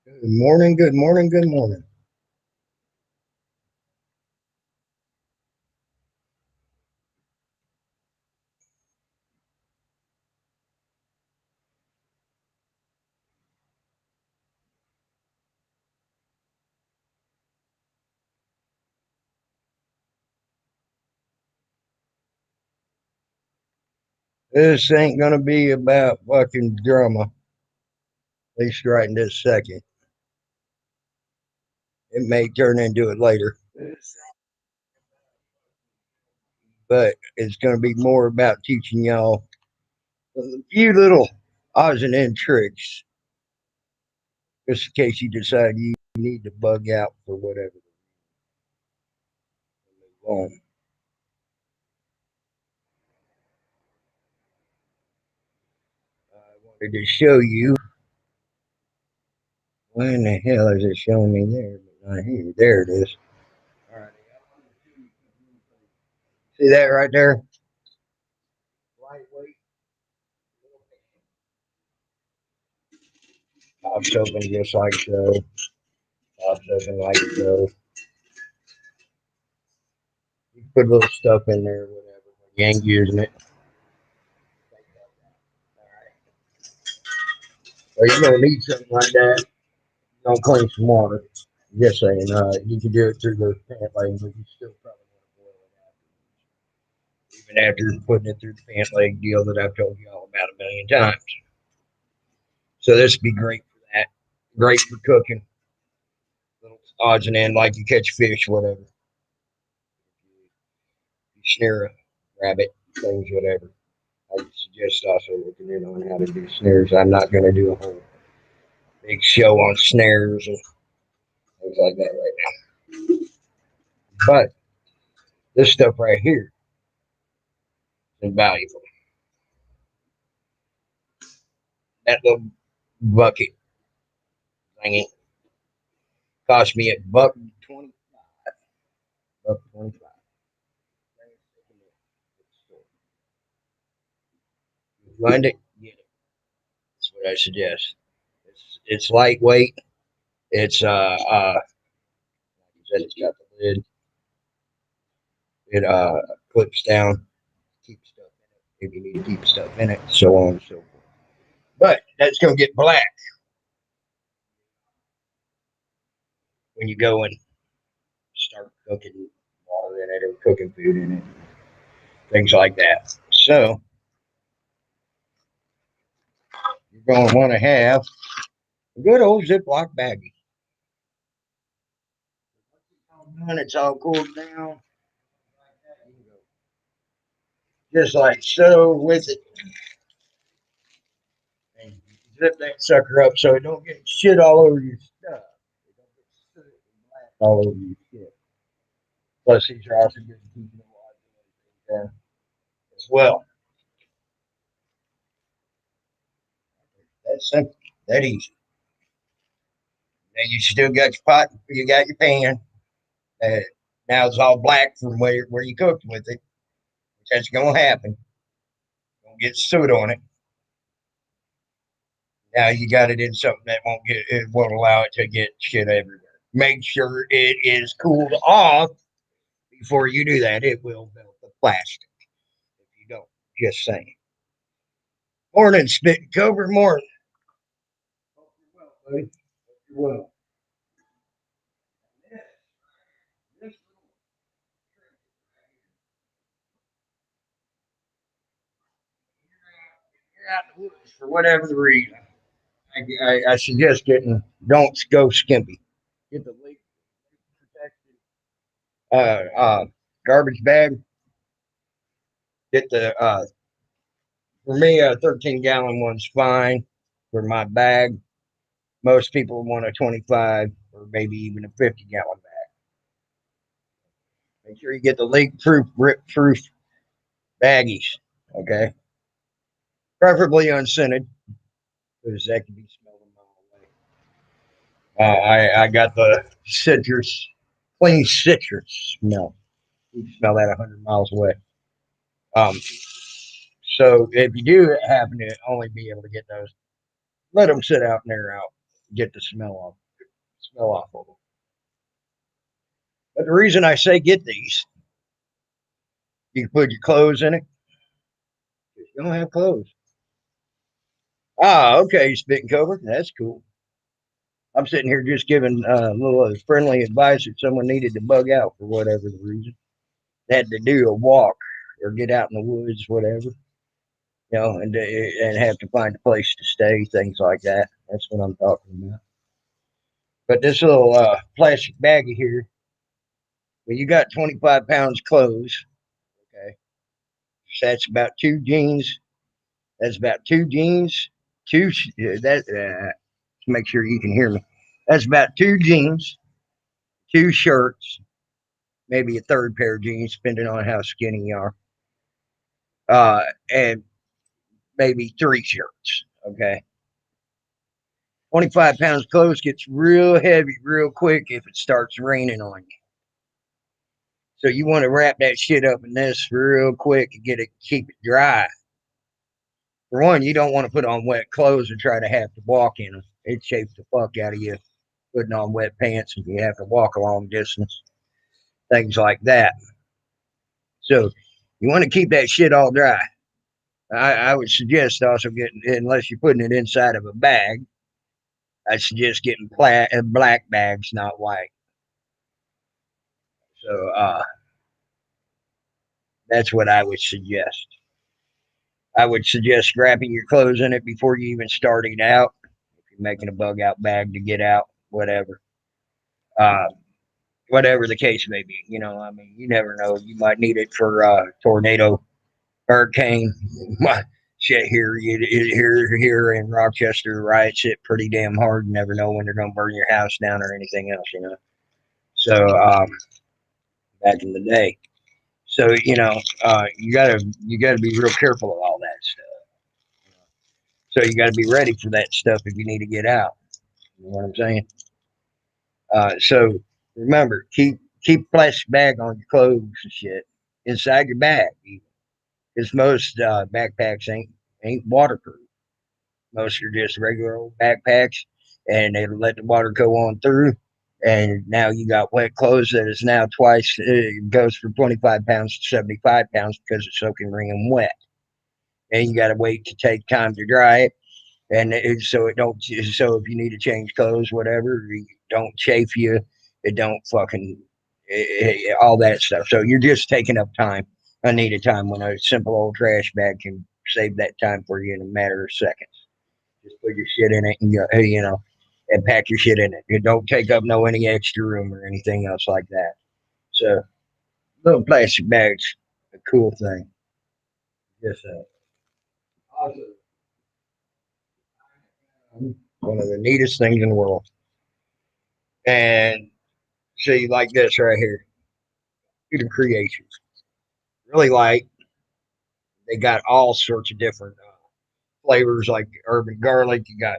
Good morning, good morning, good morning. This ain't gonna be about fucking drama, at least right in this second. It may turn into it later, but it's gonna be more about teaching y'all a few little odds and end tricks, just in case you decide you need to bug out for whatever. Um, I wanted to show you when the hell is it showing me there, but not here. There it is. All right. See that right there? Lightweight. Pops open just like so. Pops open like so. You put a little stuff in there, whatever. You ain't using it. Or you're gonna need something like that. You're gonna clean some water. Just saying, you can do it through the pant leg, but you still probably want to boil it out. Even after putting it through the pant leg deal that I've told you all about a million times. So this would be great for that. Great for cooking. Little odds and ends like you catch fish, whatever. You snare a rabbit, things, whatever. I would suggest also looking in on how to do snares. I'm not going to do a whole big show on snares and things like that right now. But this stuff right here is invaluable. That little bucket thingy cost me a buck 20, buck 25. You find it, get it. That's what I suggest. It's lightweight. It's you said it's got the lid. It clips down, keeps stuff in it if you need to keep stuff in it, so on and so forth. But that's gonna get black when you go and start cooking water in it or cooking food in it, things like that. So you're going to want to have a good old Ziploc baggie. When it's all cooled down, just like so with it. And zip that sucker up so it don't get shit all over your stuff. It don't get soot and black all over your shit. Plus, these are also good to keep the water down as well. That's simple. That easy. Then you still got your pot. You got your pan. Uh, now it's all black from where you cooked with it. That's going to happen. Gonna get soot on it. Now you got it in something that it won't allow it to get shit everywhere. Make sure it is cooled off before you do that. It will melt the plastic if you don't. Just saying. Morning, spit and cover. Morning. Hope you're well, buddy. Hope you're well. This you're out in the woods for whatever the reason. I suggest don't go skimpy. Get the leak protected garbage bag. Get the for me a 13-gallon one's fine for my bag. Most people want a 25 or maybe even a 50-gallon bag. Make sure you get the leak proof, rip proof baggies. Okay, preferably unscented because that can be smelled a mile away. I got the citrus, clean citrus smell. You can smell that 100 miles away. Um, so if you do happen to only be able to get those, let them sit out and air out. get the smell off of them. But the reason I say get these, you can put your clothes in it. You don't have clothes. Ah, okay, spitting cover. That's cool. I'm sitting here just giving a little friendly advice if someone needed to bug out for whatever the reason. They had to do a walk or get out in the woods, whatever, and have to find a place to stay, things like that. That's what I'm talking about. But this little plastic baggie here, when you got 25 pounds clothes, okay, so that's about two jeans. That's about two jeans. To make sure you can hear me. That's about two jeans, two shirts, maybe a third pair of jeans, depending on how skinny you are, and maybe three shirts. Okay. 25 pounds of clothes gets real heavy real quick if it starts raining on you. So you want to wrap that shit up in this real quick and keep it dry. For one, you don't want to put on wet clothes and try to have to walk in them. It shapes the fuck out of you putting on wet pants and you have to walk a long distance, things like that. So you want to keep that shit all dry. I would suggest also getting, unless you're putting it inside of a bag, I suggest getting black bags, not white. So that's what I would suggest. I would suggest wrapping your clothes in it before you even starting out. If you're making a bug out bag to get out, whatever. Uh, Whatever the case may be. I mean, you never know. You might need it for tornado, hurricane. Shit here in Rochester, riots hit pretty damn hard. You never know when they're going to burn your house down or anything else. So back in the day. So you gotta be real careful of all that stuff. So you got to be ready for that stuff if you need to get out. You know what I'm saying? So remember, keep plastic bag on your clothes and shit inside your bag. Because most backpacks ain't waterproof. Most are just regular old backpacks, and they let the water go on through. And now you got wet clothes that is now twice. It goes from 25 pounds to 75 pounds because it's soaking wringing wet. And you got to wait to take time to dry it so it don't. So if you need to change clothes, whatever, it don't chafe you. It don't fucking all that stuff. So you're just taking up time, unneeded time, when a simple old trash bag can save that time for you in a matter of seconds. Just put your shit in it and and pack your shit in it. It don't take up no any extra room or anything else like that. So little plastic bags, a cool thing. Yes, also one of the neatest things in the world. And see, like this right here, Student Creations. Really light. They got all sorts of different flavors, like urban garlic. You got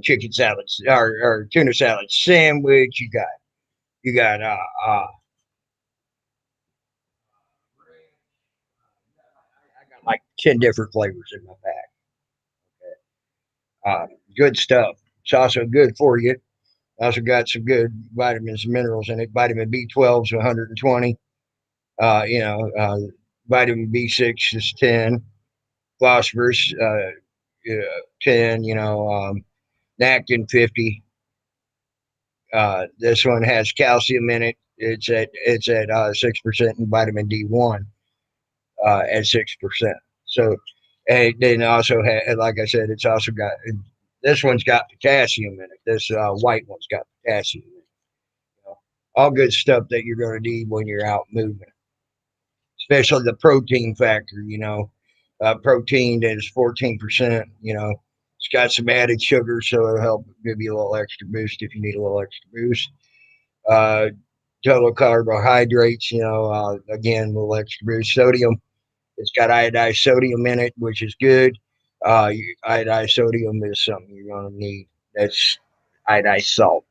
chicken salads or tuna salad sandwich. You got I got like 10 different flavors in my bag. Good stuff. It's also good for you. Also got some good vitamins and minerals in it. Vitamin B12 is 120. Vitamin B6 is 10. Phosphorus, 10. Nactin 50. This one has calcium in it. It's at 6%, and vitamin D1 at 6%. So, and then also like I said, it's also got this one's got potassium in it. This white one's got potassium in it. All good stuff that you're going to need when you're out moving, especially the protein factor. Protein is 14%. It's got some added sugar, so it'll help give you a little extra boost if you need a little extra boost. Uh, Total carbohydrates, again, a little extra boost. Sodium, it's got iodized sodium in it, which is good. Iodized sodium is something you're going to need. That's iodized salt.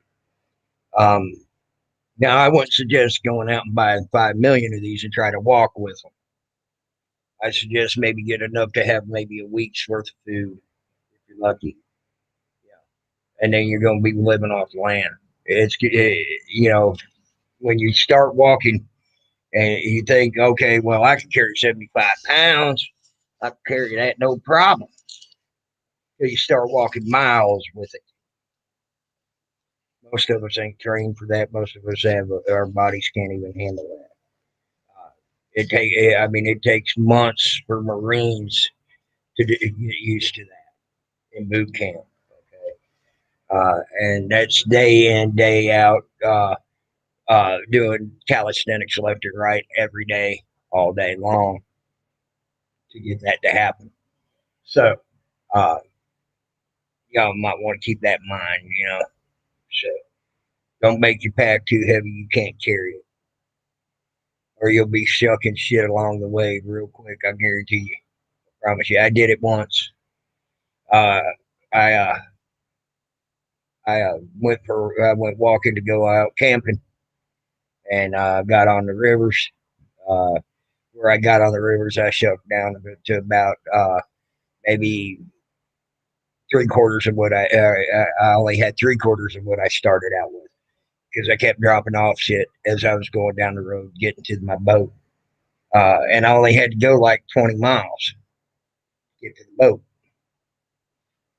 Um, Now, I wouldn't suggest going out and buying 5 million of these and try to walk with them. I suggest maybe get enough to have maybe a week's worth of food if you're lucky. Yeah. and then you're going to be living off the land. You know, when you start walking and you think, okay, well, I can carry 75 pounds, I can carry that no problem. Till you start walking miles with it. Most of us ain't trained for that. Most of us have our bodies can't even handle that. It takes months for Marines to get used to that in boot camp. Okay, and that's day in day out, doing calisthenics left and right every day, all day long to get that to happen. So, uh, y'all might want to keep that in mind. So don't make your pack too heavy you can't carry it, or you'll be shucking shit along the way real quick. I guarantee you. I promise you. I did it once. Uh, I uh, I went walking to go out camping, and got on the rivers. Uh, where I got on the rivers, I shucked down to about maybe three quarters of what I only had three quarters of what I started out with because I kept dropping off shit as I was going down the road getting to my boat. And I only had to go like 20 miles to get to the boat.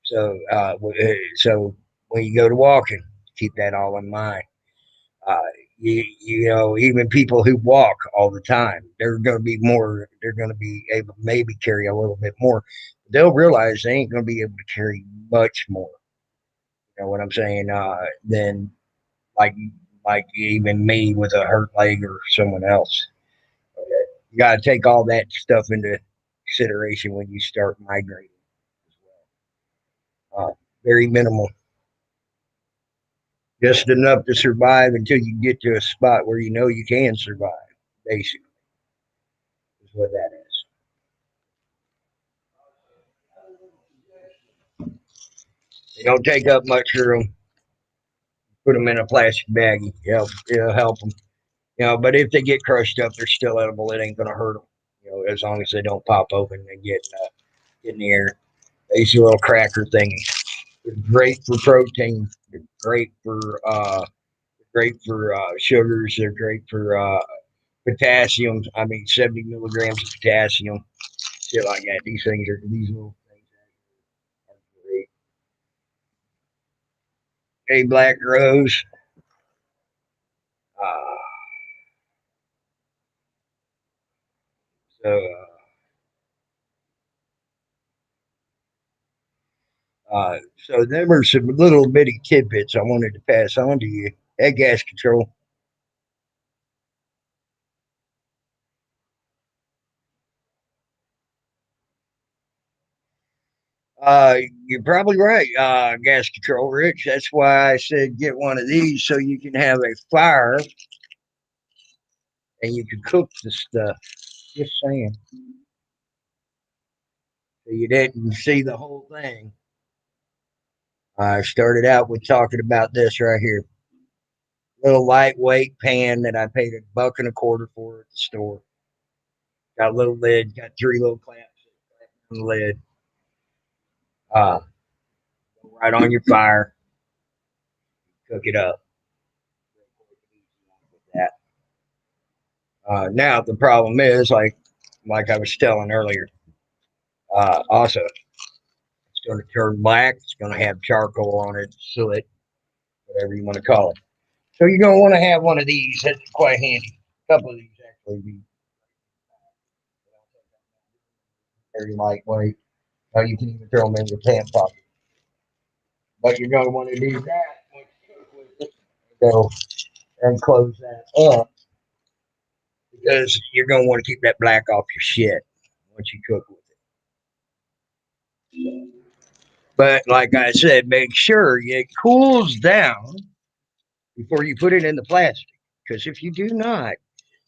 So when you go to walking, keep that all in mind. Uh, you know, even people who walk all the time, they're going to be more. They're going to be able to maybe carry a little bit more. They'll realize they ain't going to be able to carry much more. You know what I'm saying? Than like like even me with a hurt leg or someone else. Okay. You got to take all that stuff into consideration when you start migrating as well. Very minimal, just enough to survive until you get to a spot where you know you can survive. Basically, is what that is. They don't take up much room. Put them in a plastic baggie. It'll help them. But if they get crushed up, they're still edible. It ain't gonna hurt them. As long as they don't pop open and get in the air. These little cracker thingies. They're great for protein. They're great for sugars. They're great for potassium. I mean, 70 milligrams of potassium. Shit like that. These little things are great. Hey, Black Rose. Uh, so there were some little bitty tidbits I wanted to pass on to you. At gas control. Uh, you're probably right, gas control, Rich. That's why I said get one of these so you can have a fire and you can cook the stuff. Just saying. So you didn't see the whole thing. I started out with talking about this right here. Little lightweight pan that I paid $1.25 for at the store. Got a little lid, got three little clamps on the lid. Uh, right on your fire, cook it up. That. Now the problem is like I was telling earlier. Also, it's going to turn black. It's going to have charcoal on it, soot, whatever you want to call it. So you're going to want to have one of these. That's quite handy. A couple of these actually be very lightweight. You can even throw them in your pant pocket. But you're going to want to do that once you cook with it. Go and close that up because you're going to want to keep that black off your shit once you cook with it. But like I said, make sure it cools down before you put it in the plastic. Because if you do not,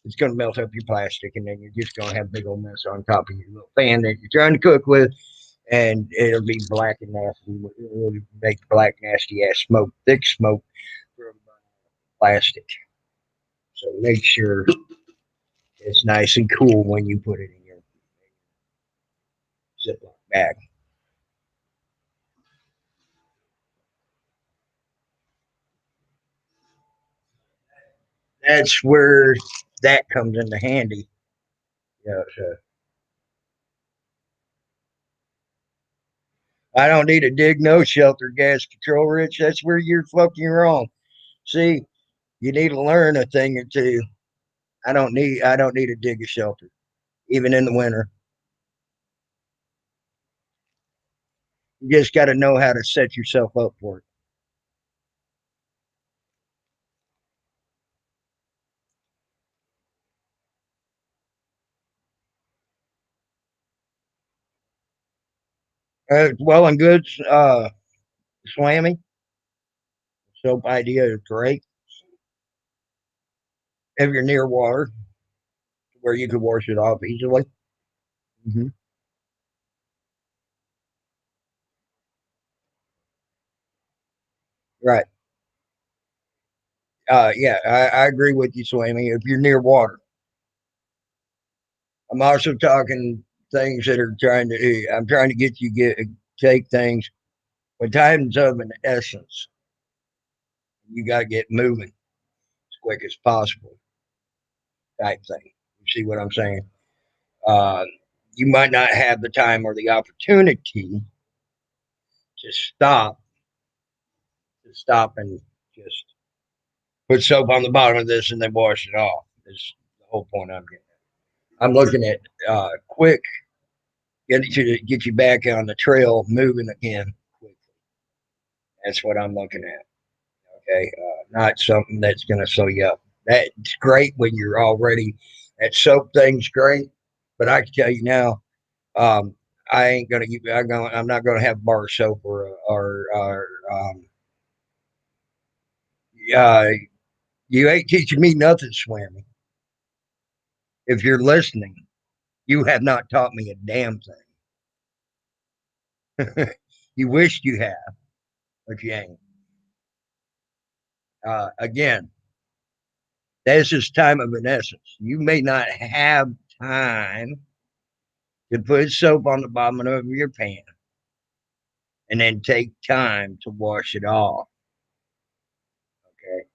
it's going to melt up your plastic, and then you're just going to have a big old mess on top of your little pan that you're trying to cook with, and it'll be black and nasty. It'll make black, nasty ass smoke, thick smoke from plastic. So make sure it's nice and cool when you put it in your Ziploc bag. That's where that comes into handy. Yeah, so I don't need to dig no shelter gas control, Rich. That's where you're fucking wrong. See, you need to learn a thing or two. I don't need to dig a shelter, even in the winter. You just got to know how to set yourself up for it. Well and good, Swammy. Soap idea is great. If you're near water, where you could wash it off easily. Hmm. Right. Yeah, I agree with you, Swammy. If you're near water, I'm also talking things that are trying to. I'm trying to get you get take things when time's of an essence. You got to get moving as quick as possible, type thing. You see what I'm saying? Uh, you might not have the time or the opportunity to stop and just put soap on the bottom of this and then wash it off. Is the whole point I'm getting. I'm looking at quick get you back on the trail, moving again quickly. That's what I'm looking at. Okay, not something that's going to sew you up. That's great when you're already. That soap thing's great, but I can tell you now, um, I ain't gonna. I'm not gonna have bar soap or uh, you ain't teaching me nothing, Swimmy. If you're listening, you have not taught me a damn thing. You wished you have, but you ain't. Again, this is time of an essence. You may not have time to put soap on the bottom of your pan and then take time to wash it off. Okay.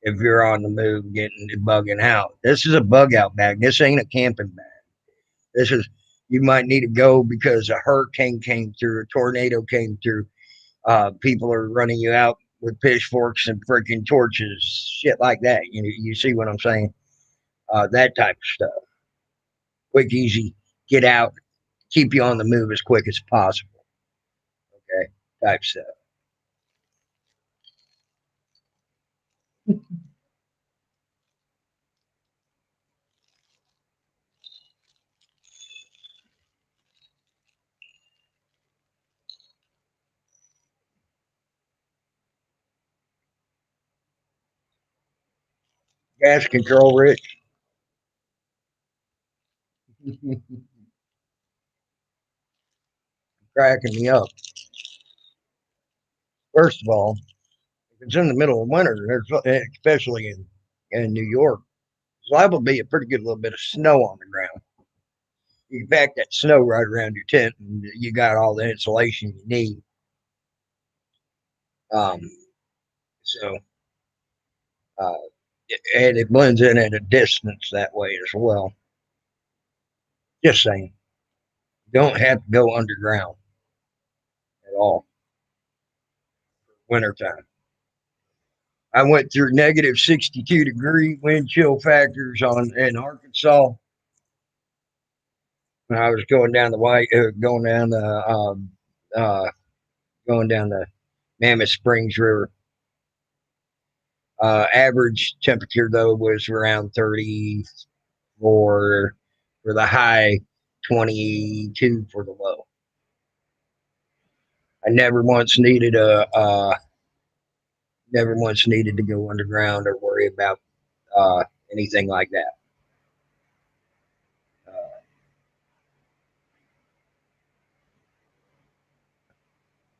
If you're on the move getting bugging out. This is a bug out bag. This ain't a camping bag. This is you might need to go because a hurricane came through, a tornado came through. People are running you out with pitchforks and freaking torches, shit like that. You see what I'm saying? That type of stuff. Quick, easy, get out, keep you on the move as quick as possible. Okay, type stuff. Gas control, Rich. Cracking me up. First of all, if it's in the middle of winter, especially in New York, there's liable to be a pretty good little bit of snow on the ground. You can pack that snow right around your tent, and you got all the insulation you need. Um, so, uh, and it blends in at a distance that way as well. Just saying, you don't have to go underground at all wintertime. I went through negative 62-degree wind chill factors on in Arkansas when I was going down the white, uh, going down the Mammoth Springs River. Average temperature though was around 34 for the high, 22 for the low. I never once needed to go underground or worry about anything like that. Uh,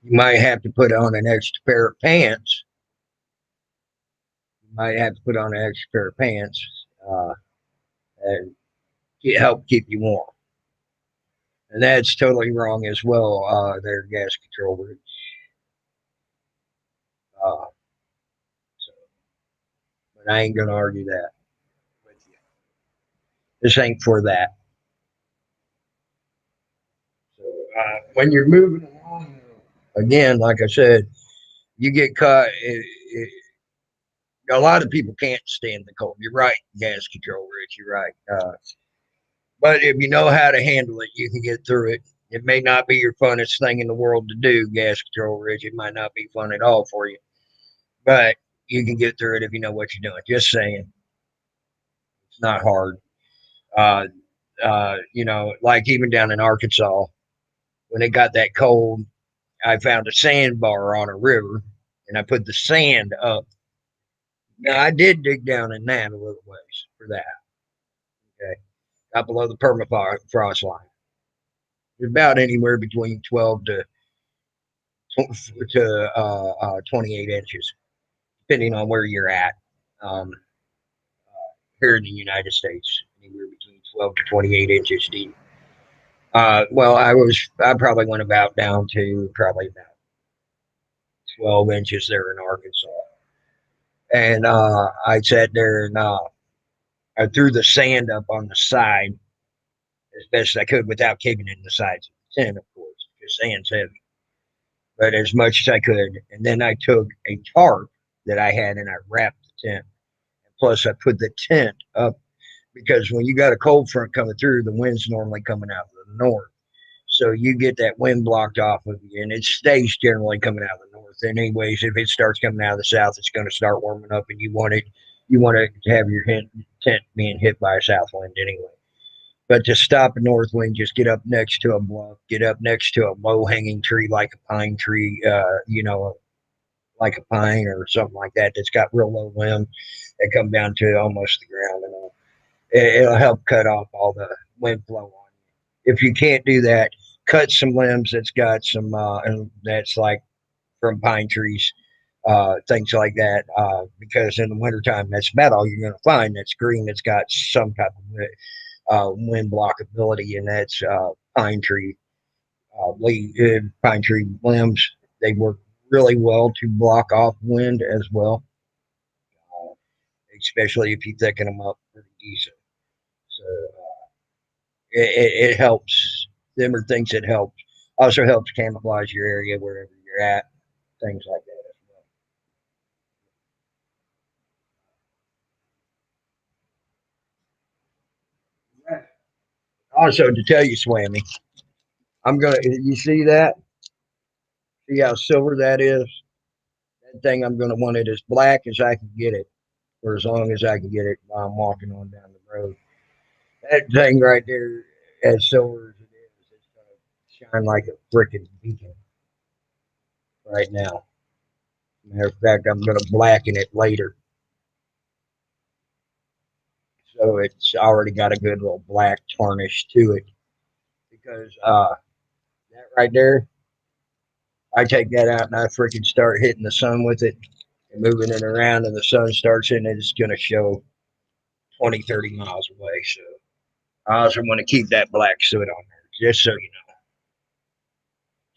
you might have to put on an extra pair of pants. You might have to put on an extra pair of pants and help keep you warm. And that's totally wrong as well. Their gas control routes. Uh, so, And I ain't gonna argue that with you. This ain't for that. So when you're moving along, again, like I said, you get caught. A lot of people can't stand the cold. You're right, gas control, Rich. You're right. But if you know how to handle it, you can get through it. It may not be your funnest thing in the world to do, gas control, Rich. It might not be fun at all for you, but you can get through it if you know what you're doing. Just saying, it's not hard. Uh, like even down in Arkansas, when it got that cold, I found a sandbar on a river, and I put the sand up. Now I did dig down in that a little ways for that. Okay, got below the permafrost line. It's about anywhere between 12 to 28 inches, depending on where you're at. Um, Here in the United States, anywhere between 12 to 28 inches deep. Well, I probably went about down to probably about 12 inches there in Arkansas. And I sat there and I threw the sand up on the side as best I could without kicking in the sides of the tent, of course, because sand's heavy. But as much as I could. And then I took a tarp that I had and I wrapped the tent. Plus, I put the tent up because when you got a cold front coming through, the wind's normally coming out of the north. So you get that wind blocked off of you, and it stays generally coming out of the north. And anyways, if it starts coming out of the south, it's going to start warming up, and you want it to have your tent being hit by a south wind anyway. But to stop a north wind, just get up next to a bluff, get up next to a low hanging tree like a pine tree, like a pine or something like that that's got real low limbs that come down to almost the ground, and it'll help cut off all the wind flow on you. If you can't do that, cut some limbs that's got some, and that's like from pine trees, things like that, because in the wintertime, that's about all you're going to find that's green that's got some type of wind blockability, and that's pine tree limbs. They work really well to block off wind as well, uh, especially if you thicken them up pretty decent. So it helps. Them are things that help. Also helps camouflage your area wherever you're at. Things like that as well. Also, to tell you, Swammy, I'm gonna. You see that? See how silver that is? That thing, I'm gonna want it as black as I can get it, for as long as I can get it while I'm walking on down the road. That thing right there, as silver as it is, it's gonna shine like a freaking beacon right now. Matter of fact, I'm gonna blacken it later, so it's already got a good little black tarnish to it. Because that right there, I take that out and I freaking start hitting the sun with it and moving it around, and the sun starts in it, it's going to show 20, 30 miles away. So I also want to keep that black soot on there, just so you know,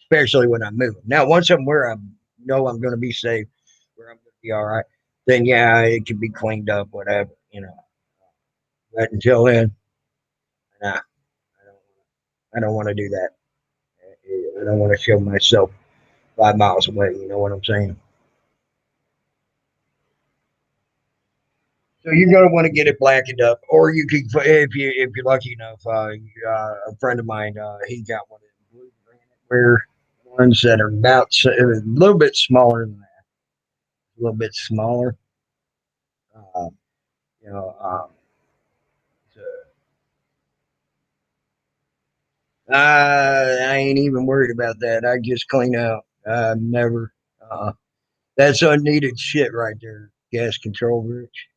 especially when I'm moving. Now, once I'm where I know I'm going to be safe, where I'm going to be all right, then yeah, it can be cleaned up, whatever, you know. But until then, nah, I don't want to do that. I don't want to show myself 5 miles away. You know what I'm saying? So you're gonna want to get it blackened up, or you can, if you're lucky enough. A friend of mine, he got one of the blue granite ones that are about a little bit smaller than that, a little bit smaller. Uh, you know, so, I ain't even worried about that. I just clean out. Never. That's unneeded shit right there. Gas control, Rich.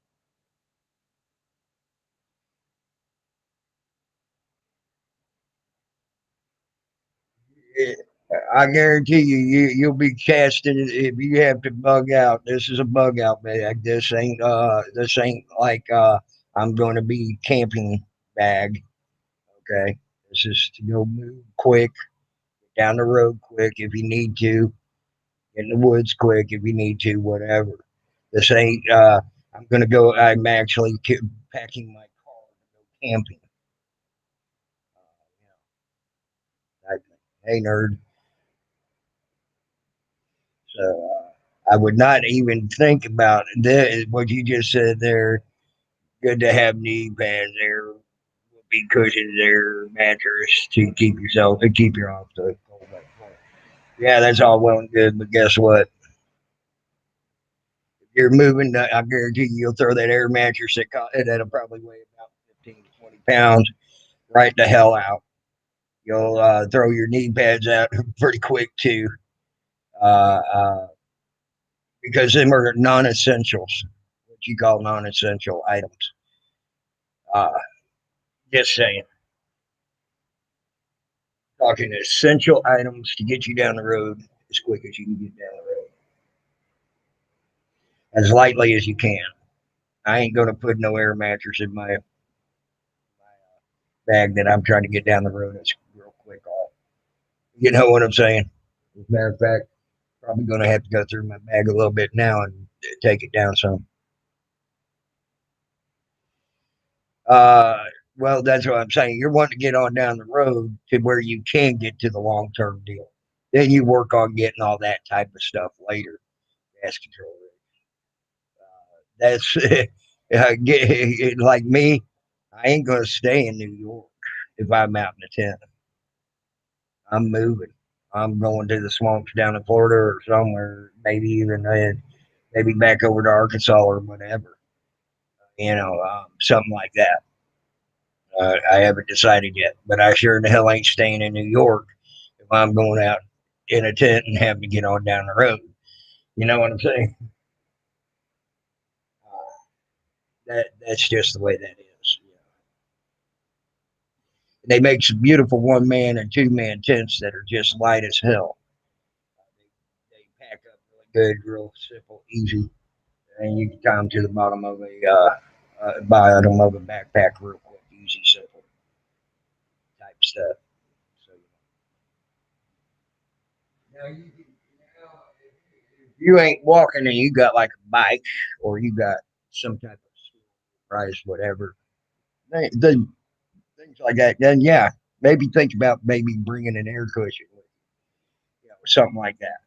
Yeah, I guarantee you, you'll be casting if you have to bug out. This is a bug out bag. This ain't like I'm going to be camping bag. Okay, this is to go move quick down the road quick if you need to, in the woods quick if you need to, whatever. This ain't I'm gonna go. I'm actually packing my car to go camping. Type thing. Hey, nerd. So I would not even think about this, what you just said there. Good to have knee pads there, whoopee cushions there, mattress to keep yourself to keep you off the cold wet floor. Yeah, that's all well and good, but guess what? If you're moving, I guarantee you'll throw that air mattress that'll probably weigh about 15 to 20 pounds right the hell out. You'll throw your knee pads out pretty quick too, uh, uh, because them are non-essentials. What you call non-essential items. Uh, just saying. Talking essential items to get you down the road as quick as you can get down the road, as lightly as you can. I ain't gonna put no air mattress in my bag that I'm trying to get down the road. It's real quick off. You know what I'm saying? As a matter of fact, probably gonna have to go through my bag a little bit now and take it down some. Uh, well, that's what I'm saying. You're wanting to get on down the road to where you can get to the long term deal. Then you work on getting all that type of stuff later. Gas control. That's like me. I ain't gonna stay in New York if I'm out in the tent. I'm moving. I'm going to the swamps down in Florida or somewhere. Maybe even maybe back over to Arkansas or whatever. Something like that. I haven't decided yet, but I sure in the hell ain't staying in New York if I'm going out in a tent and having to get on down the road. You know what I'm saying? That's just the way that is. They make some beautiful 1 man and 2 man tents that are just light as hell. They pack up really good, real simple, easy, and you can tie them to the bottom of a backpack real quick, easy, simple type stuff. So now if you ain't walking and you got like a bike or you got some type of price, whatever, then things like that, then yeah, maybe think about maybe bringing an air cushion with something like that.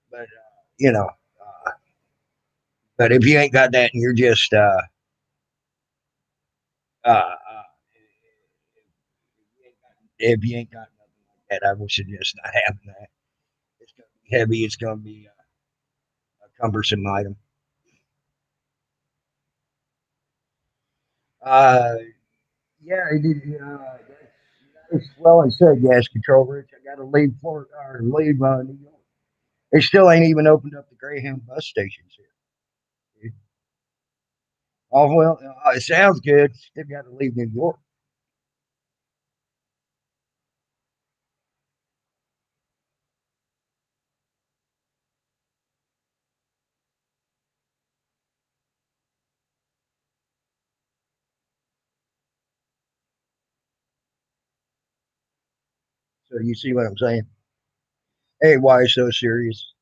But you know, uh, but if you ain't got that and you're just uh, if you ain't got nothing like that, I would suggest not having that. It's gonna be heavy. It's gonna be a cumbersome item. Uh, yeah, it did. That's well I said, gas control, Rich. I got to leave Florida or leave New York. They still ain't even opened up the Greyhound bus stations here. Oh well, it sounds good. Still got to leave New York. So you see what I'm saying? Hey, why so serious?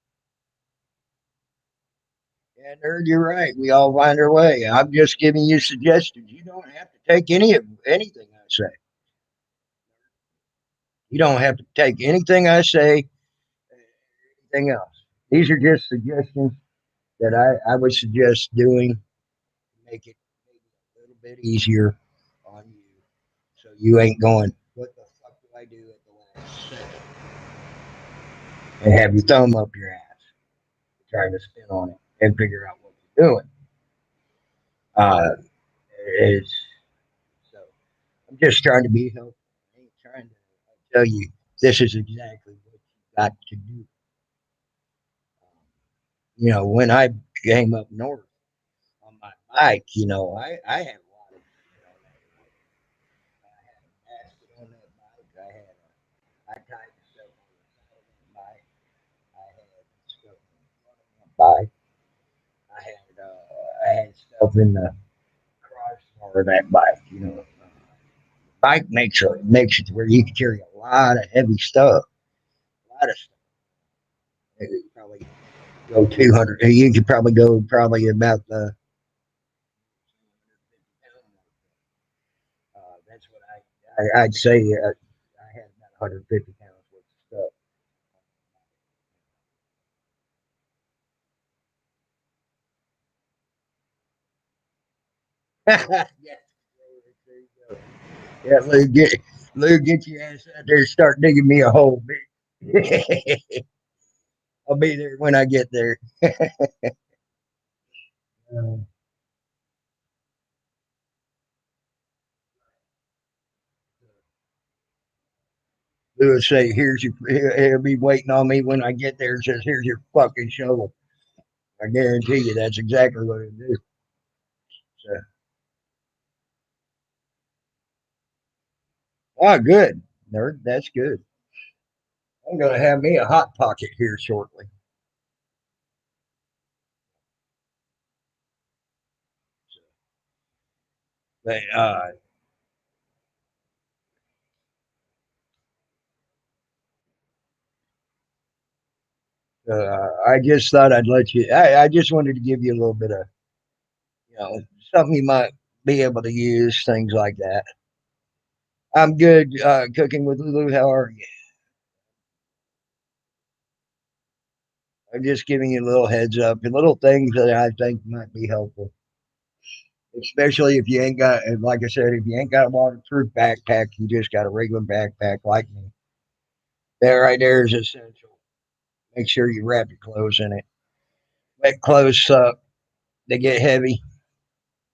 Yeah, nerd, you're right. We all find our way. I'm just giving you suggestions. You don't have to take anything I say. You don't have to take anything I say, anything else. These are just suggestions that I would suggest doing to make it maybe a little bit easier on you. So you ain't going, what the fuck do I do at the last second? And have your thumb up your ass trying to spin on it and figure out what you're doing. Uh, it's so I'm just trying to be helpful. I ain't trying to tell you this is exactly what you got to do. When I came up north on my bike, I had a lot of, I had a basket on that bike. I tied stuff on the side of that bike. I had stuff in the front of my bike. I had stuff in the crossbar of that bike. Bike makes it to where you can carry a lot of heavy stuff, a lot of stuff. You could probably go 200. You could probably go probably about the I'd say I had about 150 pounds worth of stuff. Yeah, there you go. Yeah, Lou, get your ass out there, start digging me a hole, bitch. I'll be there when I get there. Uh, Lou will say, "Here's your." He'll be waiting on me when I get there. Says, "Here's your fucking shovel." I guarantee you, that's exactly what it do. So, good, nerd. That's good. I'm gonna have me a hot pocket here shortly. But I just thought I'd let you. I just wanted to give you a little bit of, something you might be able to use, things like that. I'm good cooking with Lulu. How are you? I'm just giving you a little heads up and little things that I think might be helpful, especially if you ain't got, like I said, if you ain't got a waterproof backpack, you just got a regular backpack like me. That right there is essential. Make sure you wrap your clothes in it. Wet clothes suck. They get heavy.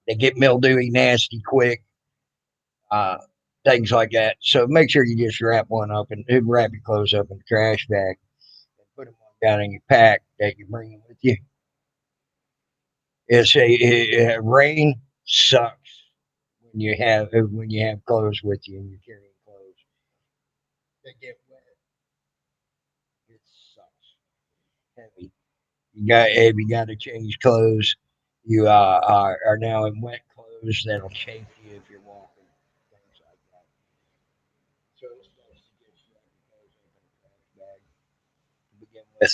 They get mildewy, nasty quick. Uh, Things like that. So make sure you just wrap one up and wrap your clothes up in the trash bag and put them down in your pack that you're bringing with you. Rain sucks when you have clothes with you and you're carrying clothes. They get wet. It sucks. Heavy. If you got to change clothes, you are now in wet clothes that'll chafe you if you're walking. Things like that. So it's best to just wrap your clothes up in a trash bag to begin with,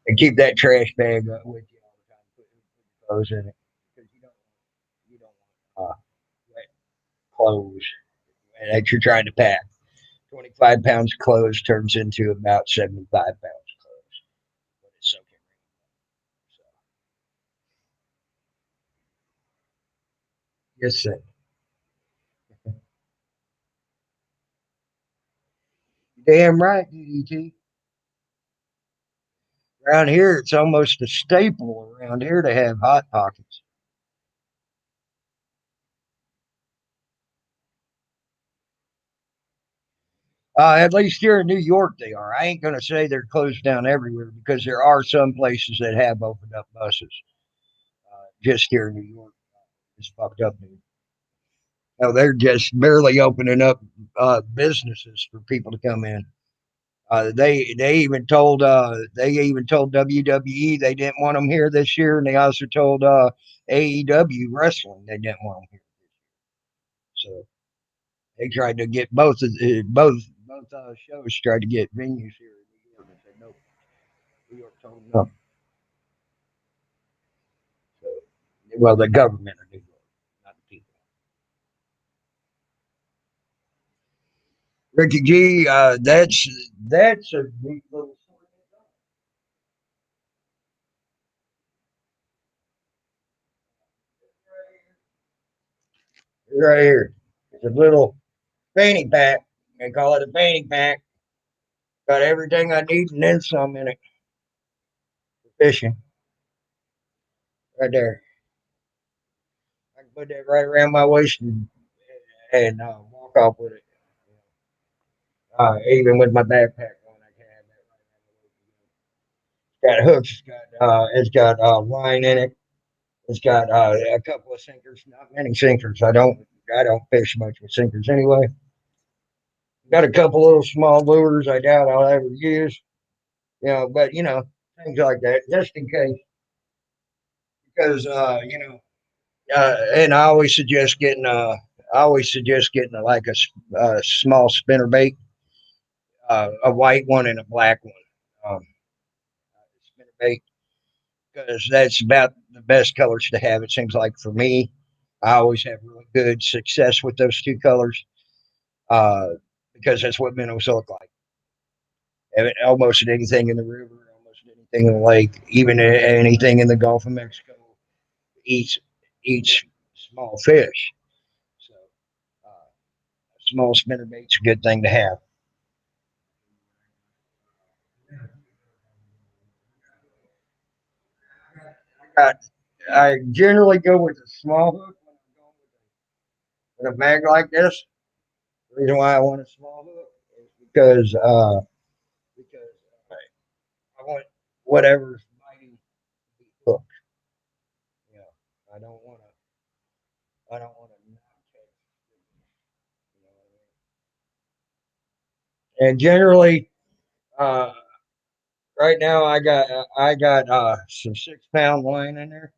and keep that trash bag with you all the time. Put your clothes in it because you don't want wet clothes that you're trying to pack. 25 pounds of clothes turns into about 75 pounds of clothes when it's soaking rain. So, yes, sir. Damn right, DDT. Around here, it's almost a staple around here to have hot pockets. At least here in New York, they are. I ain't going to say they're closed down everywhere because there are some places that have opened up buses. Just here in New York, it's fucked up. Dude. No, they're just barely opening up businesses for people to come in. They even told WWE they didn't want them here this year, and they also told AEW wrestling they didn't want them here. So they tried to get both shows tried to get venues here in New York, and said no. New York told them no. So, well, the government of New York, not the people. Ricky G, that's a neat little story right here. It's a little fanny pack. They call it a fanny pack. Got everything I need and then some in it for fishing. Right there. I can put that right around my waist and walk off with it. Even with my backpack on, I can have that right around my waist. It's got hooks. It's got line in it. It's got a couple of sinkers. Not many sinkers. I don't fish much with sinkers anyway. Got a couple little small lures. I doubt I'll ever use. But things like that just in case. Because and I always suggest getting like a small spinner bait, a white one and a black one. Spinner bait because that's about the best colors to have. It seems like for me, I always have really good success with those two colors. uh, because that's what minnows look like. Almost anything in the river, almost anything in the lake, even anything in the Gulf of Mexico eats eats small fish. So a small spinnerbait's a good thing to have. I, I generally go with a small hook when I'm going with a bag like this. The reason why I want a small hook is because I want whatever's biting to be hooked. You know, I don't want to I don't want to not catch. You know what I mean? And generally, uh, right now I got some 6 pound line in there,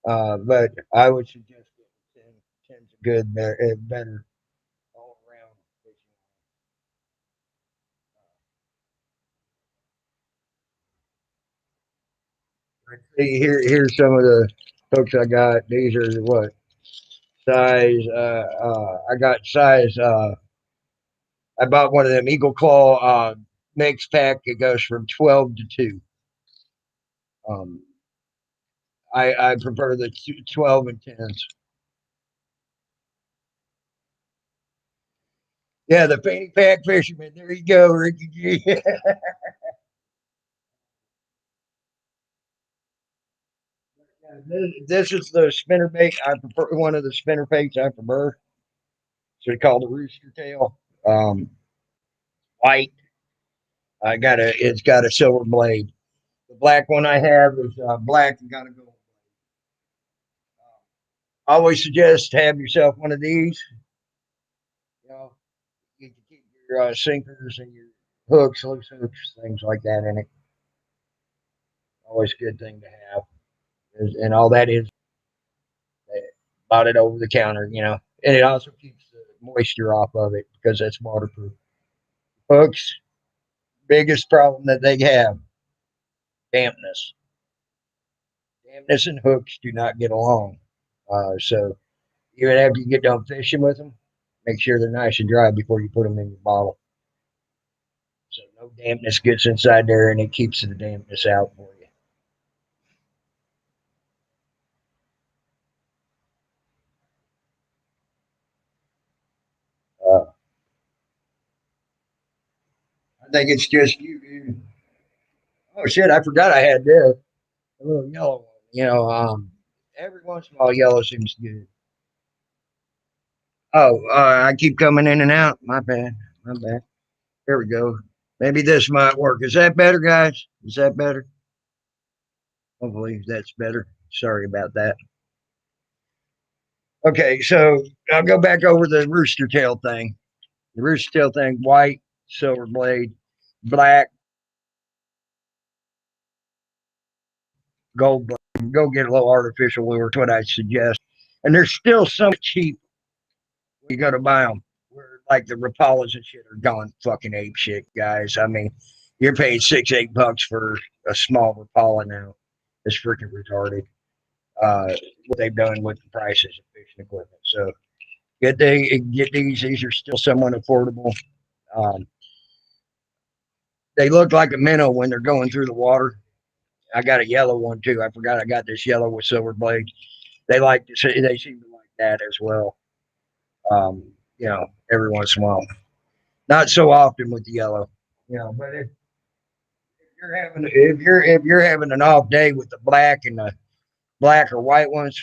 but I would suggest getting 10's a good better all around fishing. See, here's some of the hooks I got. These are what size? I got size. I bought one of them Eagle Claw mix pack. It goes from 12 to 2. Um, I prefer the 12 and 10s. Yeah, the fanny pack fisherman. There you go, Ricky G. This is the spinner bait. I prefer one of the spinner baits I prefer. So called the rooster tail. White. It's got a silver blade. The black one I have is black and got a gold. I always suggest have yourself one of these. You know, you can keep your sinkers and your hooks, loose hooks, things like that in it. Always a good thing to have. And all that is bought it over the counter, you know. And it also keeps the moisture off of it because that's waterproof. Hooks, biggest problem that they have, dampness. Dampness and hooks do not get along. So even after you get done fishing with them, make sure they're nice and dry before you put them in your bottle. So no dampness gets inside there and it keeps the dampness out for you. Uh, I think it's just you. Oh shit! I forgot I had this a little yellow one. You know, every once in a while, yellow seems good. Oh, I keep coming in and out. My bad. My bad. There we go. Maybe this might work. Is that better, guys? Is that better? Hopefully that's better. Sorry about that. Okay, so I'll go back over the rooster tail thing. The rooster tail thing, white, silver blade, black, gold blade. Go get a little artificial lure. That's what I suggest. And they're still so cheap when you go to buy them. Where like the Rapalas and shit are gone fucking ape shit, guys. I mean, you're paying 6, 8 bucks for a small Rapala now. It's freaking retarded. What they've done with the prices of fishing equipment. So get these. These are still somewhat affordable. Um, they look like a minnow when they're going through the water. I got a yellow one too. I forgot I got this yellow with silver blades. They like to see. They seem to like that as well. You know, every once in a while. Not so often with the yellow. You know, but if you're having an off day with the black and the black or white ones,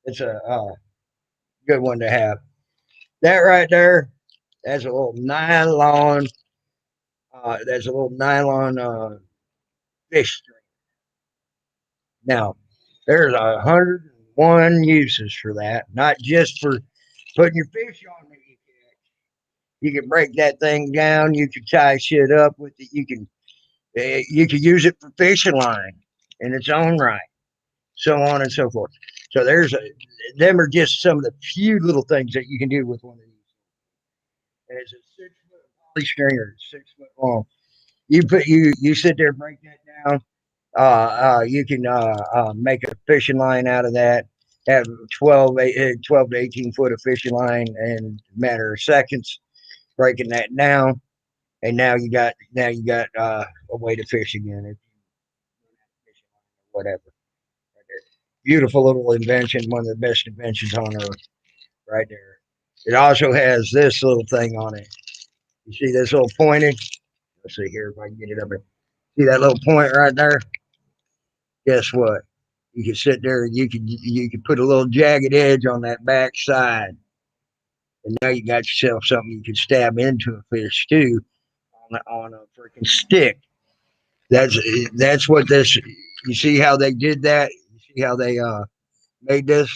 it's a good one to have. That right there, that's a little nylon. There's a little nylon fish string. Now, there's 101 uses for that, not just for putting your fish on there. You can break that thing down. You can tie shit up with it. You can use it for fishing line in its own right, so on and so forth. So them are just some of the few little things that you can do with one of these. And it's a 6 foot poly stringer, 6 foot long. You sit there, break that down. You can make a fishing line out of that. have 12 to 18 foot of fishing line in a matter of seconds, breaking that down, and now you got a way to fish again. If whatever. Beautiful little invention, one of the best inventions on earth, right there. It also has this little thing on it. You see this little pointed? Let's see here if I can get it up. See that little point right there? Guess what? You can sit there. You could put a little jagged edge on that back side, and now you got yourself something you can stab into a fish too on a freaking stick. That's that's what this. You see how they did that? You see how they made this?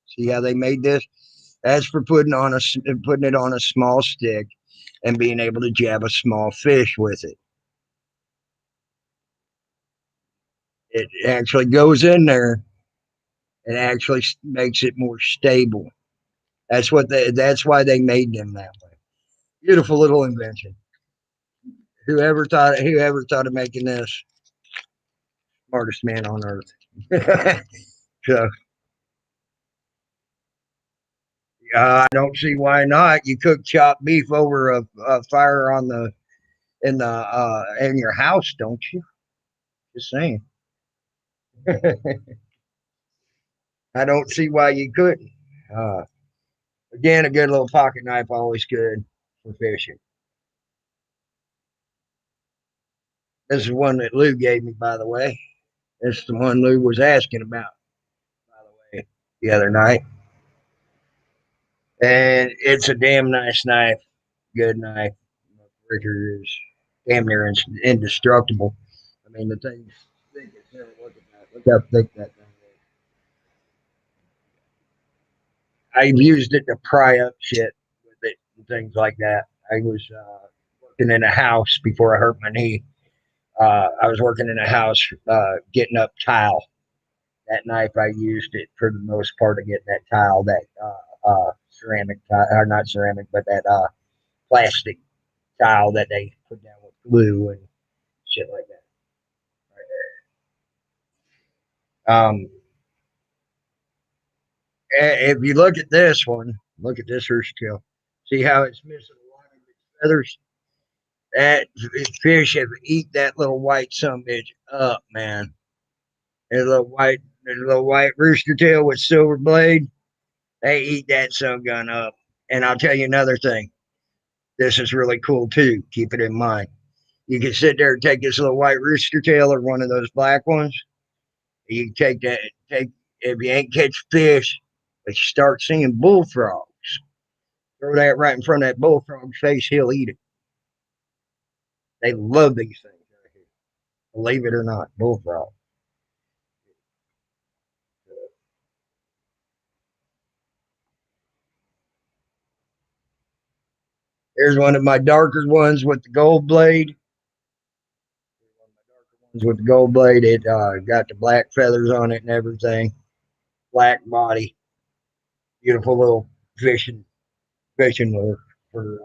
See how they made this? That's for putting it on a small stick and being able to jab a small fish with it. It actually goes in there and actually makes it more stable. That's why they made them that way. Beautiful little invention. Whoever thought of making this? Smartest man on earth. So I don't see why not. You cook chopped beef over a fire on the in your house, don't you? Just saying. I don't see why you couldn't. Uh, Again, a good little pocket knife, always good for fishing. This is one that Lou gave me, by the way. This is the one Lou was asking about, by the way, the other night. And it's a damn nice knife, good knife. Ricker is damn near indestructible. I mean, the thing's thick as hell. Look at that. Look how thick that thing is. I've used it to pry up shit with it and things like that. I was working in a house before I hurt my knee. I was working in a house getting up tile. That knife, I used it for the most part of getting that tile, that ceramic tile, or not ceramic, but that plastic tile that they put down with glue and shit like that. Um, if you look at this one, look at this here still. See how it's missing a lot of its feathers? That fish have eat that little white sumbitch up, man. And a little white rooster tail with silver blade. They eat that sun gun up. And I'll tell you another thing. This is really cool too. Keep it in mind. You can sit there and take this little white rooster tail or one of those black ones. You can take if you ain't catch fish, but you start seeing bullfrogs. Throw that right in front of that bullfrog's face, he'll eat it. They love these things right here. Believe it or not, bullfrog. Here's one of my darker ones with the gold blade. With the gold blade, it got the black feathers on it and everything. Black body, beautiful little fishing lure for.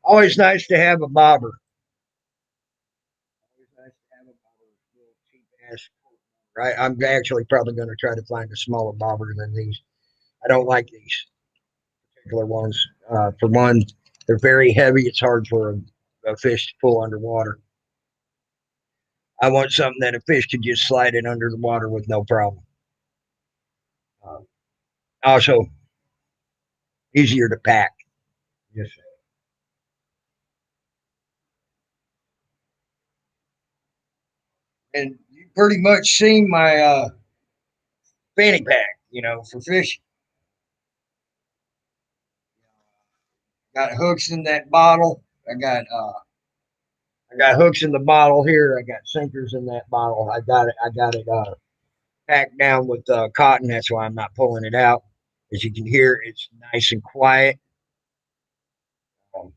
Always nice to have a bobber. Always nice to have a bobber. Little cheap ass. Right, I'm actually probably going to try to find a smaller bobber than these. I don't like these particular ones. For one, they're very heavy. It's hard for a fish to pull underwater. I want something that a fish could just slide in under the water with no problem. Uh, Also, easier to pack. Yes. And you pretty much seen my fanny pack, for fishing. Got hooks in that bottle. I got hooks in the bottle here. I got sinkers in that bottle. I got it packed down with cotton. That's why I'm not pulling it out. As you can hear, it's nice and quiet. Um,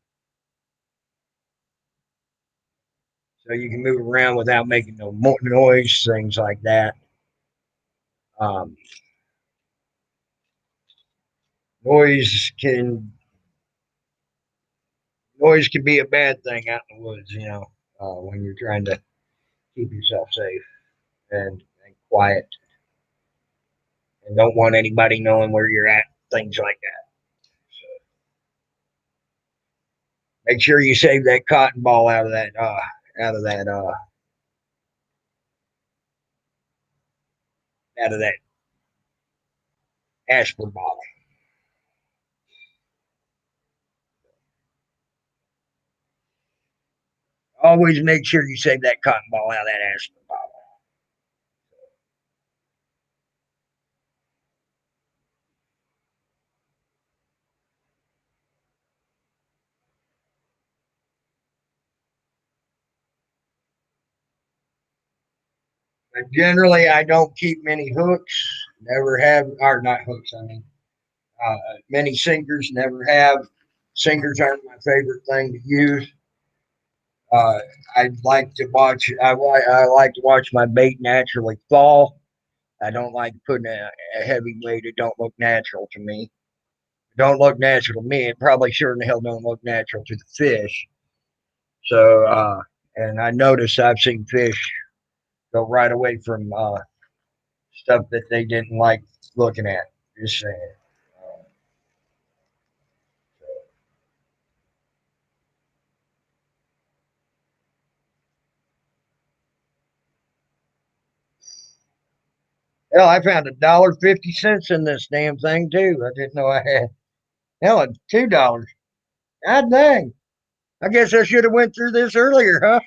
so you can move around without making no noise, things like that. Um, noise can noise can be a bad thing out in the woods, when you're trying to keep yourself safe. and quiet, and don't want anybody knowing where you're at, things like that. So make sure you save that cotton ball out of that out of that aspirin bottle. Always make sure you save that cotton ball out of that aspirin bottle. But generally, I don't keep many hooks. Never have, or not hooks. I mean, uh, many sinkers. Never have. Sinkers aren't my favorite thing to use. Uh, I like to watch. I like to watch my bait naturally fall. I don't like putting a heavy weight. It don't look natural to me. It don't look natural to me. It probably sure in the hell don't look natural to the fish. So, and I notice I've seen fish go right away from stuff that they didn't like looking at. Just saying. Uh, Hell, I found $1.50 in this damn thing too. I didn't know I had. Hell, $2. God dang! I guess I should have went through this earlier, huh?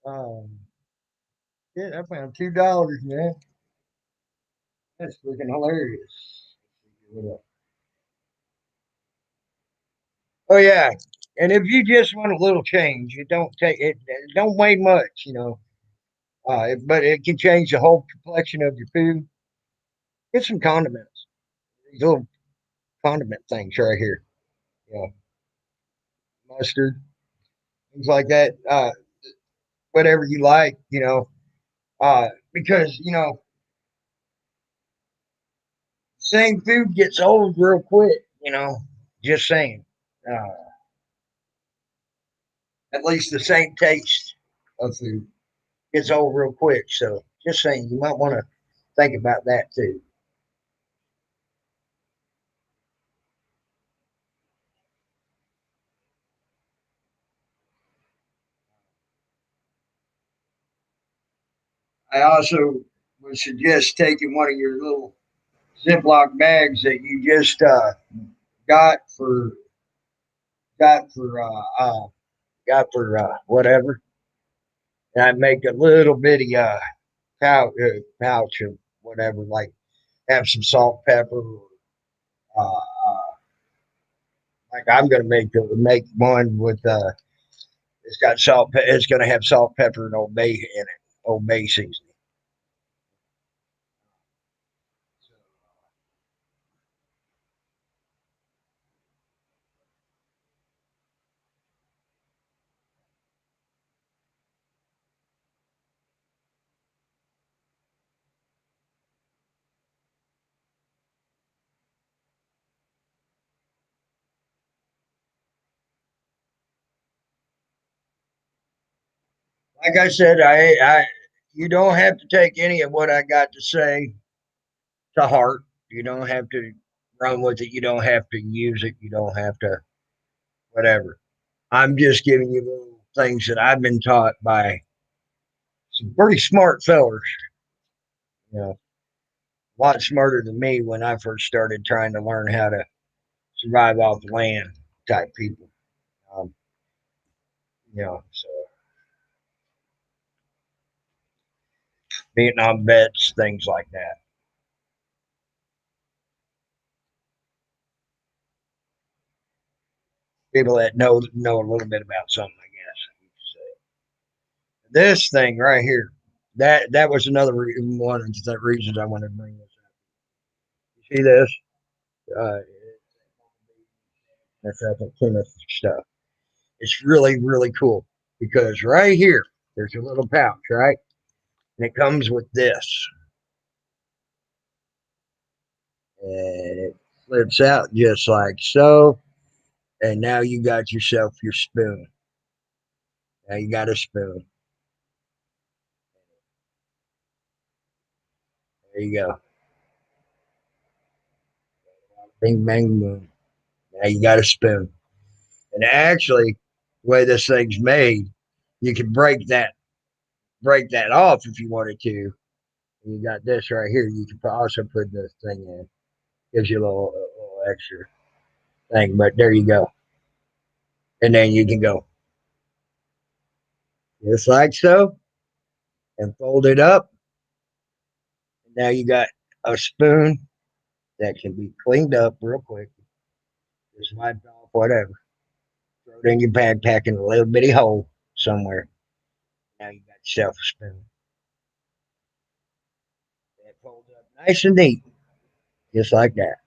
Um, yeah, I found $2, man. That's freaking hilarious. Oh yeah, and if you just want a little change, you don't take it. It don't weigh much, you know. But it can change the whole complexion of your food. Get some condiments. These little condiment things right here. You know, mustard, things like that. Whatever you like, you know. Because you know, same food gets old real quick. You know, just saying. Uh, at least the same taste of food gets old real quick. So just saying, you might want to think about that too. I also would suggest taking one of your little Ziploc bags that you just got for got for whatever, and I make a little bitty pouch of whatever, like have some salt, pepper. Like I'm gonna make one with it's got salt. It's gonna have salt, pepper, and Old Bay in it. Old Bay seasoning. Like I said, I you don't have to take any of what I got to say to heart. You don't have to run with it. You don't have to use it. You don't have to whatever. I'm just giving you little things that I've been taught by some pretty smart fellers. You know, a lot smarter than me when I first started trying to learn how to survive off the land type people. Um, so Vietnam vets, things like that. People that know a little bit about something, I guess. This thing right here, that was another one of the reasons I wanted to bring this up. You see this? Uh, that's that Plymouth stuff. It's really really cool because right here there's a little pouch, right, and it comes with this, and it flips out just like so, and now you got yourself your spoon. Now you got a spoon. There you go. Bing, bang, boom. Now you got a spoon. And actually, the way this thing's made, you can break that off if you wanted to. And you got this right here. You can also put this thing in. Gives you a little extra thing. But there you go. And then you can go just like so and fold it up. Now you got a spoon that can be cleaned up real quick. Just wipe off whatever. Throw it in your backpack in a little bitty hole somewhere. Now you got yourself a spoon. That folds up nice and neat, just like that.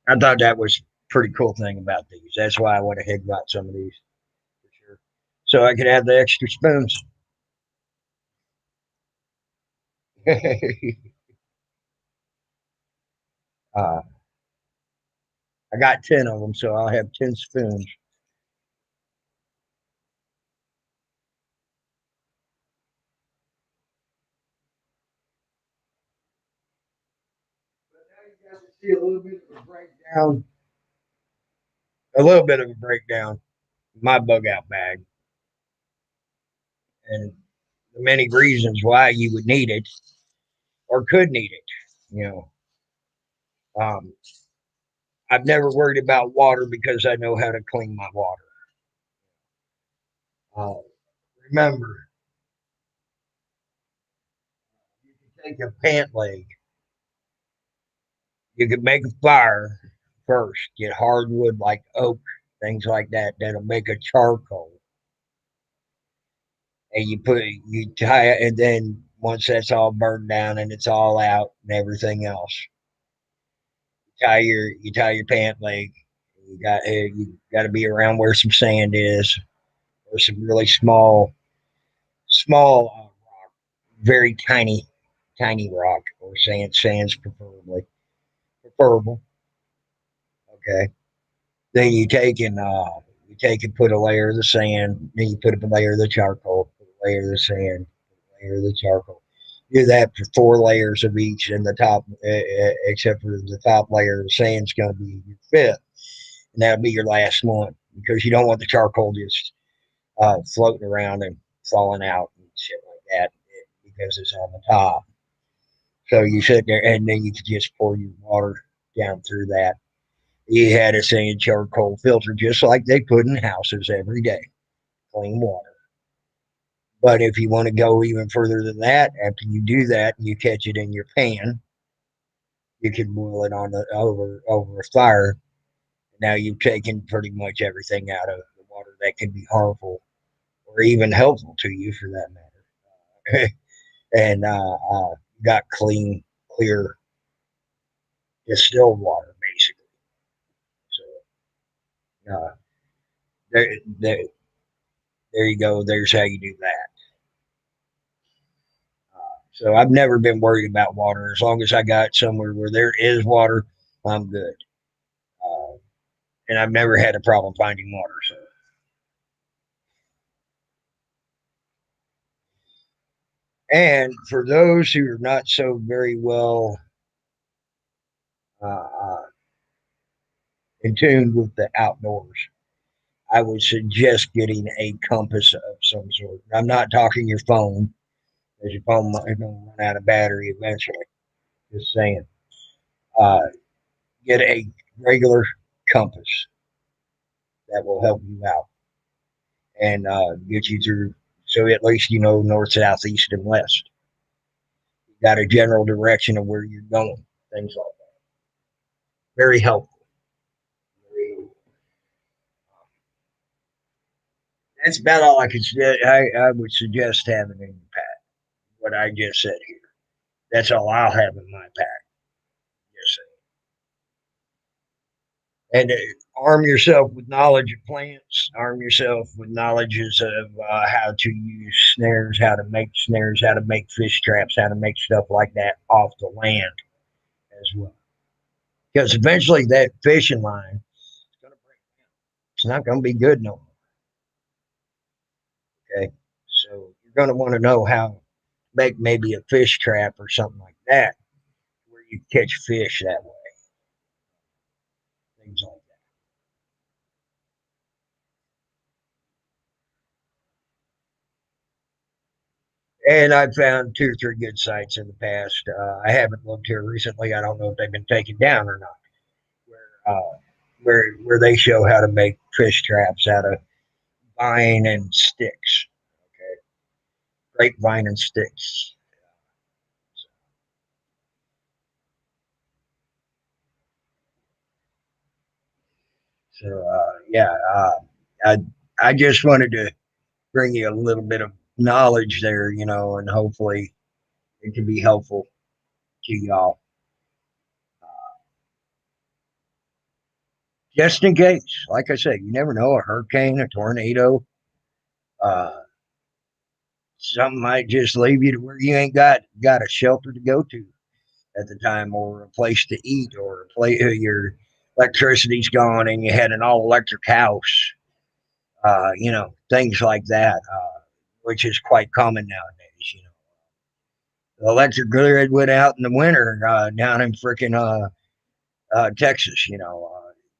I thought that was a pretty cool thing about these. That's why I went ahead and got some of these for sure. So I could have the extra spoons. uh, I got 10 of them, so I'll have 10 spoons. But now you guys see a little bit of a breakdown. A little bit of a breakdown. My bug out bag and the many reasons why you would need it or could need it. You know, um, I've never worried about water because I know how to clean my water. Uh, remember, you can take a pant leg, you can make a fire first, get hardwood like oak, things like that, that'll make a charcoal. And you tie it, and then once that's all burned down and it's all out and everything else, you tie your pant leg. You got to be around where some sand is, or some really small rock, very tiny rock or sands preferable. Okay, then you take and put a layer of the sand, then you put up a layer of the charcoal, put a layer of the sand, put a layer of the charcoal. Do that for 4 layers of each, and the top, except for the top layer of the sand's going to be your fifth, and that'll be your last one because you don't want the charcoal just floating around and falling out and shit like that because it's on the top. So you sit there, and then you can just pour your water down through that. You had a sand charcoal filter just like they put in houses every day, clean water. But if you want to go even further than that, after you do that, you catch it in your pan. You can boil it on the over a fire. Now you've taken pretty much everything out of the water that can be harmful or even helpful to you, for that matter, and got clean, clear, distilled water basically. So there, there, there you go. There's how you do that. So I've never been worried about water. As long as I got somewhere where there is water, I'm good. Uh, and I've never had a problem finding water. So, and for those who are not so very well uh, in tune with the outdoors, I would suggest getting a compass of some sort. I'm not talking your phone, as your phone might run out of battery eventually. Just saying, uh, get a regular compass that will help you out and get you through. So at least you know north, south, east, and west. You got a general direction of where you're going. Things like that. Very helpful. Very helpful. That's about all I could say. I would suggest having in your pack. What I just said here. That's all I'll have in my pack. Yes, and arm yourself with knowledge of plants. Arm yourself with knowledges of how to use snares, how to make snares, how to make fish traps, how to make stuff like that off the land as well. Because eventually that fishing line is going to break. it's not going to be good no more. Okay. So you're going to want to know how to make maybe a fish trap or something like that where you catch fish that way. Things like that. And I've found 2 or 3 good sites in the past. I haven't looked here recently. I don't know if they've been taken down or not. Where they show how to make fish traps out of vine and sticks. Okay, grapevine and sticks. So yeah, I I just wanted to bring you a little bit of knowledge there, and hopefully it can be helpful to y'all. Just in case, like I said, you never know, a hurricane, a tornado, uh, something might just leave you to where you ain't got a shelter to go to at the time, or a place to eat, or a place your electricity's gone and you had an all electric house. Things like that, which is quite common nowadays. The electric grid went out in the winter down in freaking Texas.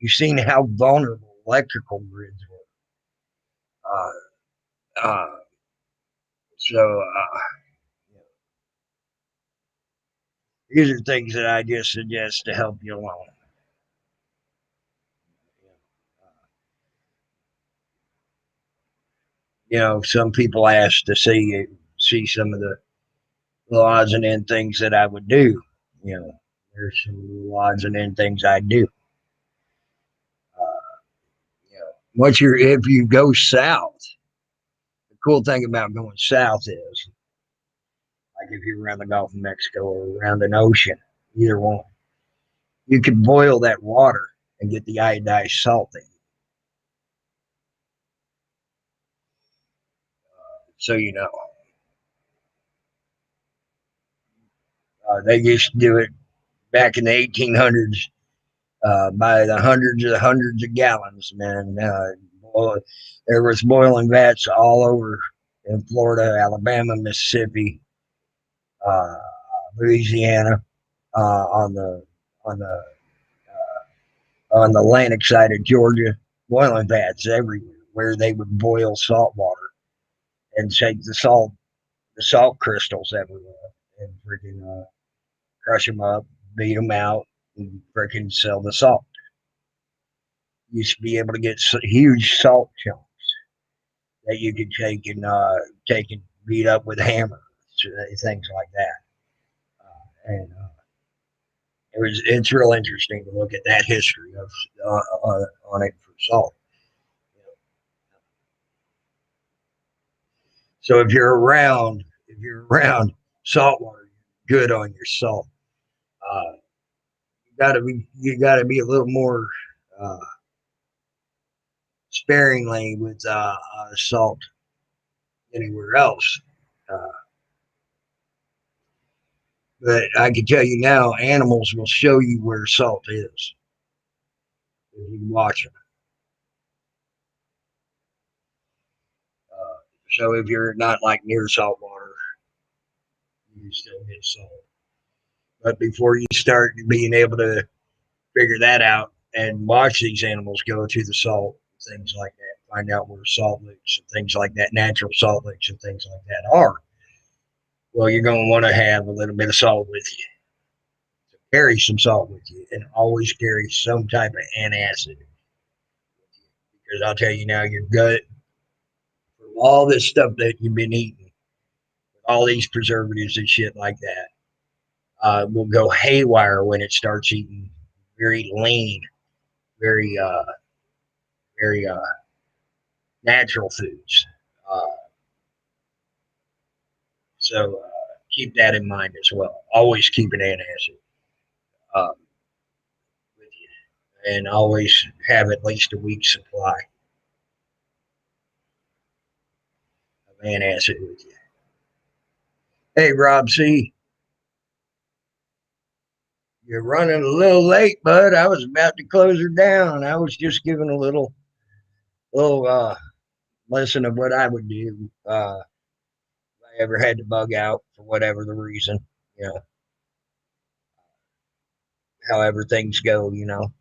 You've seen how vulnerable electrical grids were. So these are things that I just suggest to help you along. Some people ask to see some of the odds and end things that I would do. There's some odds and end things I do. If you go south, the cool thing about going south is, like if you're around the Gulf of Mexico or around an ocean, either one, you can boil that water and get the iodized salt in. So they used to do it back in the 1800s by the hundreds of gallons, man. There was boiling vats all over in Florida, Alabama, Mississippi, uh, Louisiana, on the on the Atlantic side of Georgia, boiling vats everywhere where they would boil salt water and take the salt crystals everywhere, and freaking crush them up, beat them out, and freaking sell the salt. You used to be able to get huge salt chunks that you could take and beat up with hammers, things like that. And it's real interesting to look at that history of on it for salt. So if you're around saltwater, you're good on your salt. Uh, you got to be a little more uh, sparingly with salt anywhere else. Uh, but I can tell you now, animals will show you where salt is if you watch them. So if you're not like near salt water, you still get salt. But before you start being able to figure that out and watch these animals go to the salt, things like that, find out where salt licks and things like that, natural salt licks and things like that are, well, you're going to want to have a little bit of salt with you. So carry some salt with you, and always carry some type of antacid. Because I'll tell you now, your gut, for all this stuff that you've been eating, all these preservatives and shit like that, will go haywire when it starts eating very lean, very, very natural foods. Uh, so keep that in mind as well. Always keep an antacid um, with you, and always have at least a week's supply of antacid with you. Hey, Rob C, you're running a little late, bud. I was about to close her down. I was just giving a little little lesson of what I would do if I ever had to bug out for whatever the reason. You know, however things go. You know.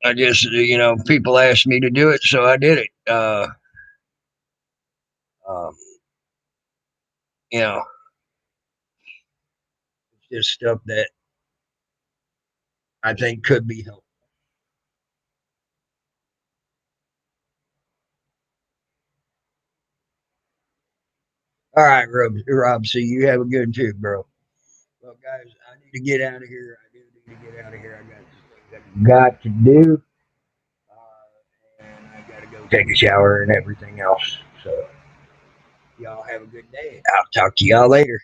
I just, people asked me to do it, so I did it. Um, you know, it's just stuff that I think could be helpful. All right, Rob. So you have a good too, bro. Well, guys, I need to get out of here. I do need to get out of here. I got some things I got to do, and I got to go take a shower and everything else. So y'all have a good day. I'll talk to y'all later.